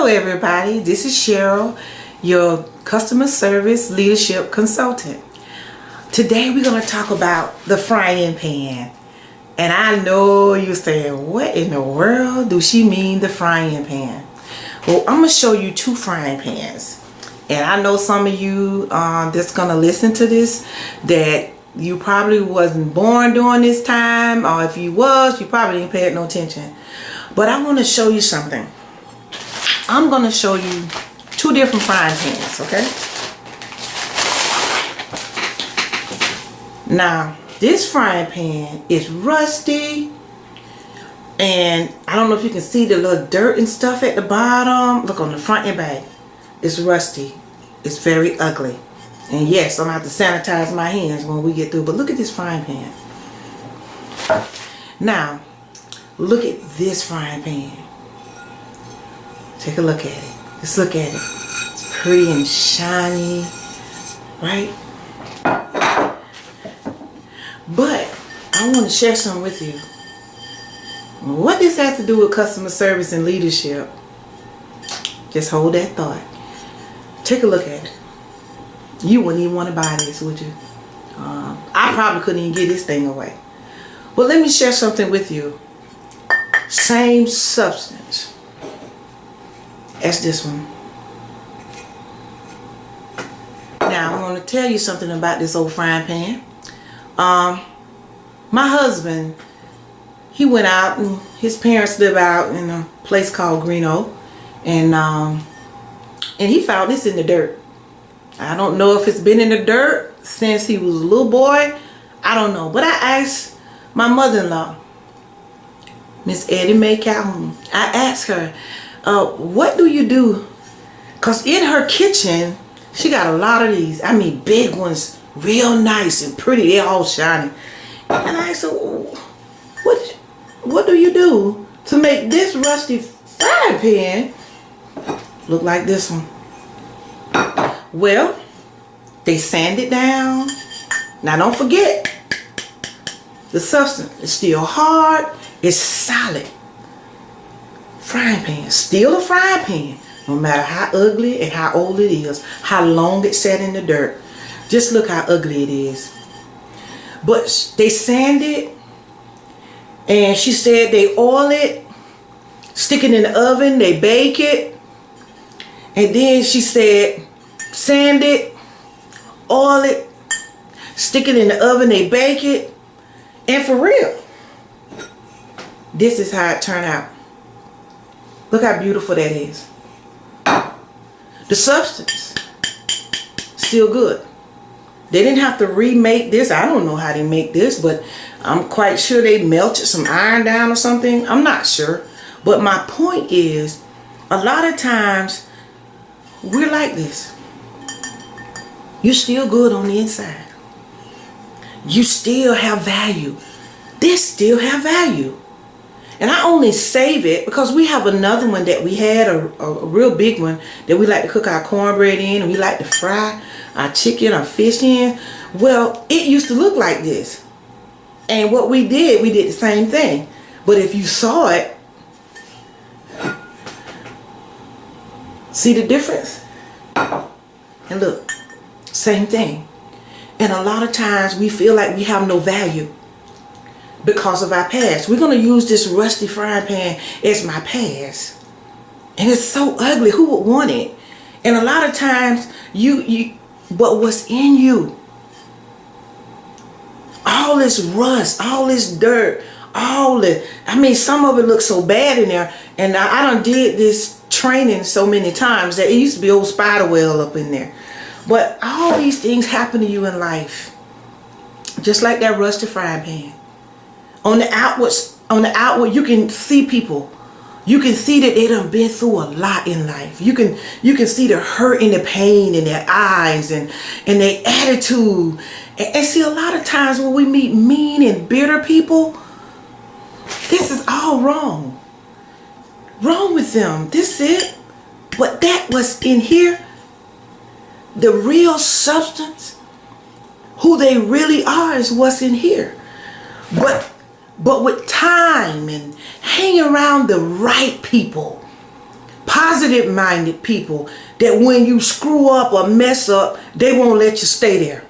Hello everybody, this is Cheryl, your customer service leadership consultant. Today we're going to talk about the frying pan. And I know you're saying, what in the world do she mean the frying pan? Well, I'm going to show you two frying pans. And I know some of you that's going to listen to this that you probably wasn't born during this time, or if you was, you probably didn't pay no attention. But I want to show you something. I'm going to show you two different frying pans, okay? Now, this frying pan is rusty, and I don't know if you can see the little dirt and stuff at the bottom. Look on the front and back. It's rusty. It's very ugly. And yes, I'm going to have to sanitize my hands when we get through. But look at this frying pan. Now, look at this frying pan. Take a look at it. Just look at it. It's pretty and shiny, right? But I want to share something with you. What this has to do with customer service and leadership, just hold that thought. Take a look at it. You wouldn't even want to buy this, would you? I probably couldn't even give this thing away. But let me share something with you. Same substance as this one. Now I'm going to tell you something about this old frying pan. My husband, he went out, and his parents live out in a place called Greeno, and he found this in the dirt. I don't know if it's been in the dirt since he was a little boy. I don't know. But I asked my mother-in-law, Miss Cheryl Calhoun. I asked her, what do you do? Because in her kitchen, she got a lot of these. I mean, big ones, real nice and pretty. They're all shiny. And I asked her, what do you do to make this rusty frying pan look like this one? Well, they sand it down. Now don't forget, the substance is still hard. It's solid. Frying pan, still a frying pan, no matter how ugly and how old it is, how long it sat in the dirt. Just look how ugly it is. But they sand it, and she said they oil it, stick it in the oven, they bake it, and then she said sand it, oil it, stick it in the oven, they bake it, and for real, this is how it turned out. Look how beautiful that is. The substance, still good. They didn't have to remake this. I don't know how they make this, but I'm quite sure they melted some iron down or something. I'm not sure. But my point is, a lot of times, we're like this. You're still good on the inside. You still have value. This still have value. And I only save it because we have another one that we had, a real big one, that we like to cook our cornbread in, and we like to fry our chicken, our fish in. Well, it used to look like this. And what we did the same thing. But if you saw it, see the difference? And look, same thing. And a lot of times we feel like we have no value because of our past. We're going to use this rusty frying pan as my past. And it's so ugly. Who would want it? And a lot of times, but what's in you? All this rust, all this dirt, I mean, some of it looks so bad in there. And I done did this training so many times that it used to be old spider web up in there. But all these things happen to you in life. Just like that rusty frying pan. On the outward, you can see people. You can see that they done been through a lot in life. You can see the hurt and the pain in their eyes and their attitude. And see, a lot of times when we meet mean and bitter people, this is all wrong. Wrong with them. This is it. But that was in here. The real substance, who they really are, is what's in here. But with time and hang around the right people, Positive minded people that when you screw up or mess up, they won't let you stay there.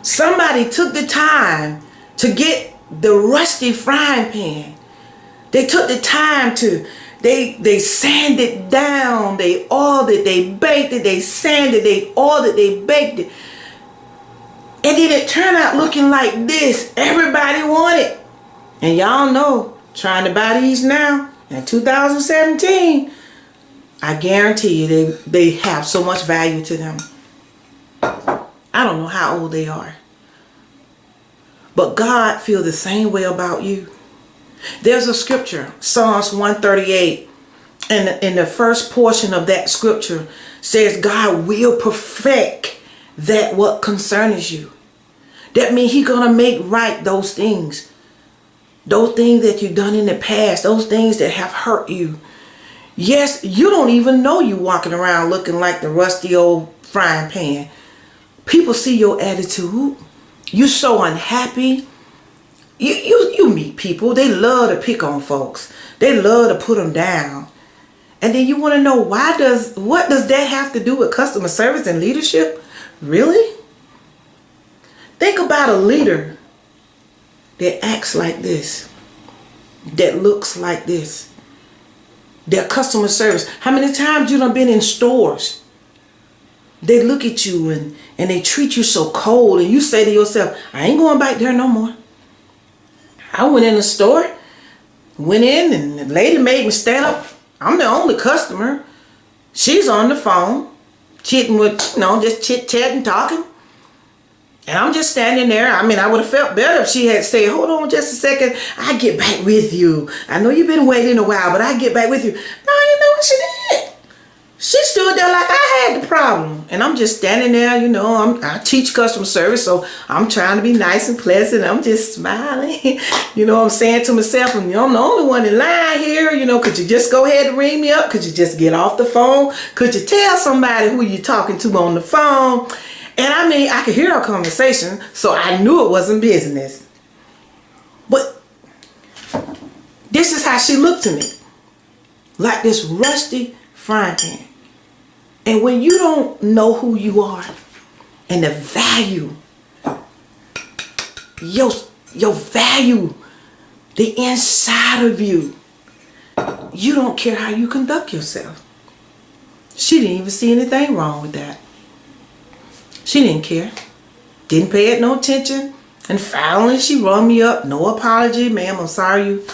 Somebody took the time to get the rusty frying pan. They took the time to, they sanded it down, they oiled it, they baked it, they sanded, they oiled it, they baked it. And then it turned out looking like this. Everybody wanted. And y'all know, trying to buy these now, in 2017, I guarantee you they have so much value to them. I don't know how old they are. But God feels the same way about you. There's a scripture, Psalms 138, and in the first portion of that scripture says God will perfect that what concerns you. That means He's going to make right those things. Those things that you've done in the past, those things that have hurt you. Yes, you don't even know you walking around looking like the rusty old frying pan. People see your attitude. You're so unhappy. You meet people, they love to pick on folks. They love to put them down. And then you want to know what does that have to do with customer service and leadership? Really? Think about a leader that acts like this, that looks like this, their customer service. How many times you done been in stores? They look at you and they treat you so cold, and you say to yourself, I ain't going back there no more. I went in the store, went in, and the lady made me stand up. I'm the only customer. She's on the phone, chitting with, just chit-chatting, talking. And I'm just standing there. I mean, I would have felt better if she had said, hold on just a second. I'll get back with you. I know you've been waiting a while, but I'll get back with you. No, you know what she did? She stood there like I had the problem. And I'm just standing there, I teach customer service, so I'm trying to be nice and pleasant. I'm just smiling. I'm saying to myself, I'm the only one in line here. Could you just go ahead and ring me up? Could you just get off the phone? Could you tell somebody who you're talking to on the phone? And I mean, I could hear our conversation, so I knew it wasn't business. But this is how she looked to me. Like this rusty frying pan. And when you don't know who you are and the value, your value, the inside of you, you don't care how you conduct yourself. She didn't even see anything wrong with that. She didn't care. Didn't pay it no attention. And finally she rung me up. No apology, ma'am. I'm sorry you.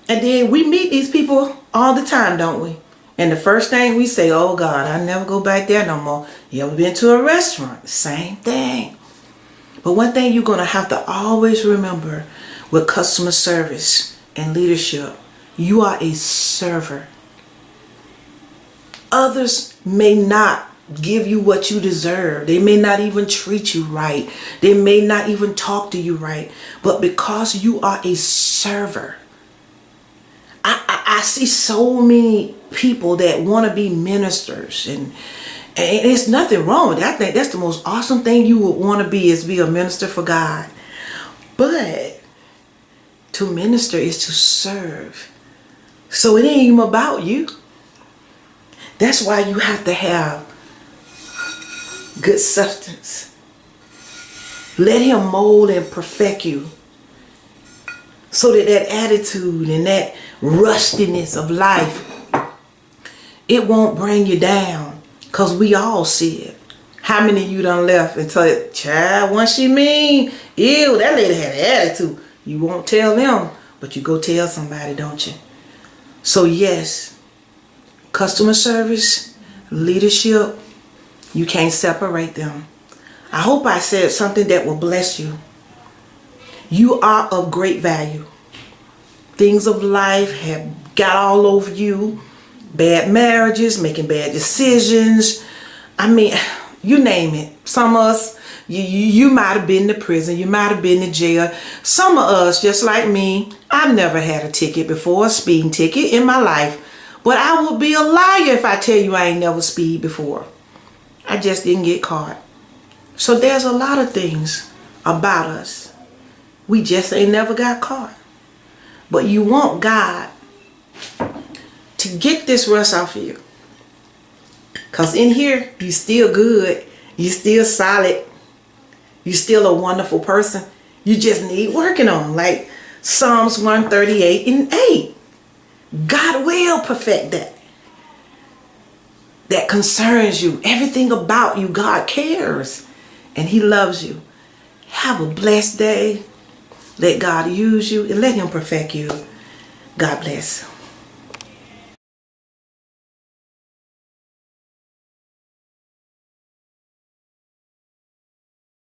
And then we meet these people all the time, don't we? And the first thing we say, oh God, I never go back there no more. You ever been to a restaurant? Same thing. But one thing you're going to have to always remember with customer service and leadership, you are a server. Others may not give you what you deserve. They may not even treat you right. They may not even talk to you right. But because you are a server, I see so many people that want to be ministers, and there's nothing wrong with that. I think that's the most awesome thing you would want to be, is be a minister for God. But to minister is to serve. So it ain't even about you. That's why you have to have good substance. Let Him mold and perfect you, so that attitude and that rustiness of life, it won't bring you down. Because we all see it. How many of you done left and tell it, child, once she mean, ew, that lady had an attitude. You won't tell them, but you go tell somebody, don't you? So yes, customer service, leadership, you can't separate them. I hope I said something that will bless you. You are of great value. Things of life have got all over you. Bad marriages, making bad decisions. I mean, you name it. Some of us, you might have been to prison. You might have been to jail. Some of us, just like me, I've never had a ticket before, a speeding ticket in my life. But I would be a liar if I tell you I ain't never speed before. I just didn't get caught. So there's a lot of things about us. We just ain't never got caught. But you want God to get this rust off of you. Because in here, you still good. You still solid. You still a wonderful person. You just need working on. Like Psalms 138 and 8. God will perfect that. That concerns you. Everything about you, God cares. And He loves you. Have a blessed day. Let God use you and let Him perfect you. God bless.